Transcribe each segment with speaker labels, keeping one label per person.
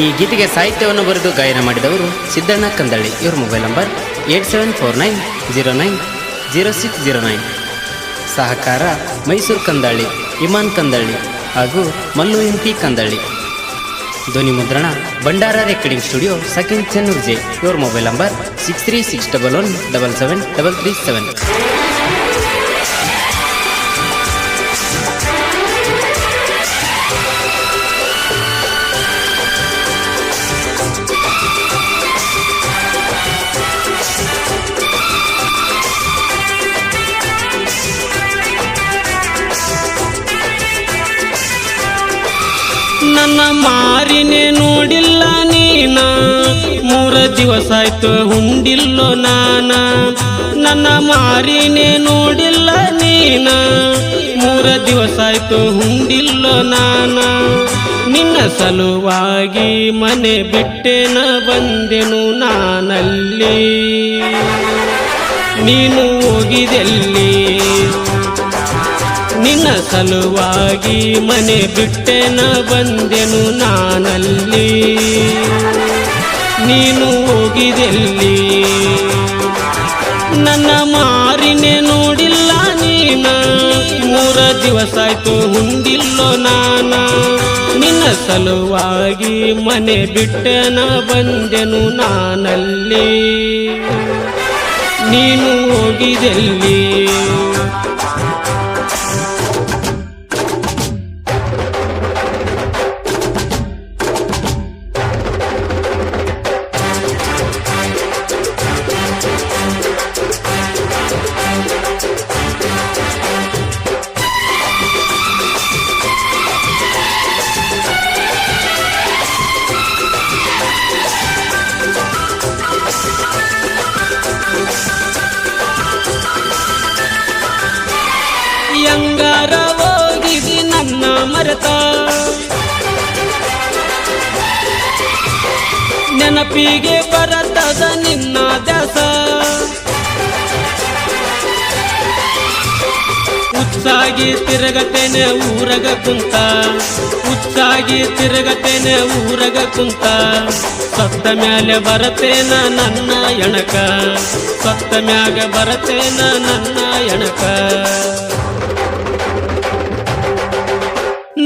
Speaker 1: ಈ ಗೀತೆಗೆ ಸಾಹಿತ್ಯವನ್ನು ಬರೆದು ಗಾಯನ ಮಾಡಿದವರು ಸಿದ್ದಣ್ಣ ಕಂದಳ್ಳಿ. ಇವರ ಮೊಬೈಲ್ ನಂಬರ್ 8749090609. ಸಹಕಾರ ಮೈಸೂರು ಕಂದಳ್ಳಿ, ಇಮಾನ್ ಕಂದಳ್ಳಿ ಹಾಗೂ ಮಲ್ಲು ಎಂಪಿ ಕಂದಳ್ಳಿ. ಧ್ವನಿ ಮುದ್ರಣ ಭಂಡಾರ ರೆಕಾರ್ಡಿಂಗ್ ಸ್ಟುಡಿಯೋ, ಸೆಕೆಂಡ್ ಚೆನ್ನೂರ್ ಜೆ. ಇವರ ಮೊಬೈಲ್ ನಂಬರ್ 6361177337.
Speaker 2: ನನ್ನ ಮಾರಿನೇ ನೋಡಿಲ್ಲ ನೀನ, 3 ದಿವಸ ಆಯ್ತು ಉಂಡಿಲ್ಲೋ ನಾನ. ನನ್ನ ಮಾರಿನೇ ನೋಡಿಲ್ಲ ನೀನ, 3 ದಿವಸ ಆಯ್ತು ಉಂಡಿಲ್ಲೋ ನಾನ. ನಿನ್ನ ಸಲುವಾಗಿ ಮನೆ ಬಿಟ್ಟೆನ ಬಂದೆನು ನಾನಲ್ಲಿ, ನೀನು ಹೋಗಿದೆಲ್ಲಿ? ನಿನ್ನ ಸಲುವಾಗಿ ಮನೆ ಬಿಟ್ಟೆನ ಬಂದೆನು ನಾನಲ್ಲಿ, ನೀನು ಹೋಗಿದೆಲ್ಲಿ? ನನ್ನ ಮಾರಿನೇ ನೋಡಿಲ್ಲ ನೀನ, 3 ದಿವಸ ಆಯ್ತು ಉಂಡಿಲ್ಲೋ ನಾನ. ನಿನ್ನ ಸಲುವಾಗಿ ಮನೆ ಬಿಟ್ಟೆನ ಬಂದೆನು ನಾನಲ್ಲಿ, ನೀನು ಹೋಗಿದೆಲ್ಲಿ? ಯಂಗಾರ ಹೋಗಿದಿ ನನ್ನ ಮರೆತ, ನೆನಪಿಗೆ ಬರತದ ನಿನ್ನ ದಾಸ. ಹುಚ್ಚಾಗಿ ತಿರುಗತೇನೆ ಊರಗ ಕುಂತ, ಹುಚ್ಚಾಗಿ ತಿರುಗತೇನೆ ಊರಗ ಕುಂತ. ಸತ್ತ ಮ್ಯಾಲೆ ಬರತೇನ ನನ್ನ ಎಣಕ, ಸತ್ತ ಮ್ಯಾಗ ಬರತೇನ ನನ್ನ ಎಣಕ.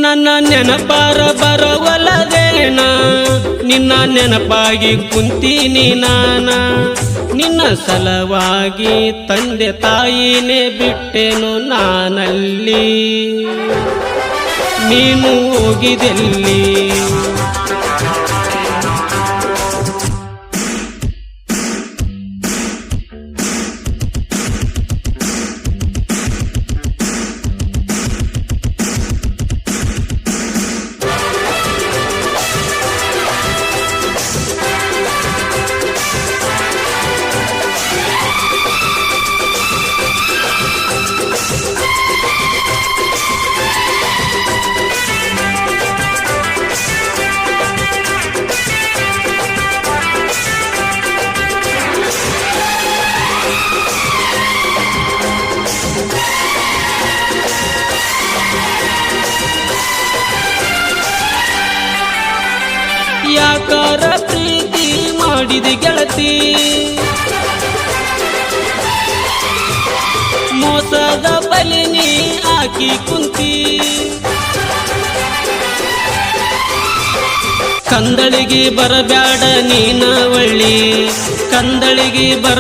Speaker 2: ನನ್ನ ನೆನಪಾರ ಬರವಲ್ಲದೇನ, ನಿನ್ನ ನೆನಪಾಗಿ ಕುಂತೀನಿ ನಾನ. ನಿನ್ನ ಸಲವಾಗಿ ತಂದೆ ತಾಯಿನೇ ಬಿಟ್ಟೆನು ನಾನಲ್ಲಿ, ನೀನು ಹೋಗಿದೆಲ್ಲಿ? ಯಾಕಾರ ಪ್ರೀತಿ ಮಾಡಿದ ಗೆಳತಿ, ಮೋಸದ ಬಲಿನಿ ಹಾಕಿ ಕುಂತಿ. ಕಂದಳಿಗೆ ಬರಬ್ಯಾಡ ನೀನ ಒಳ್ಳಿ, ಕಂದಳಿಗೆ ಬರ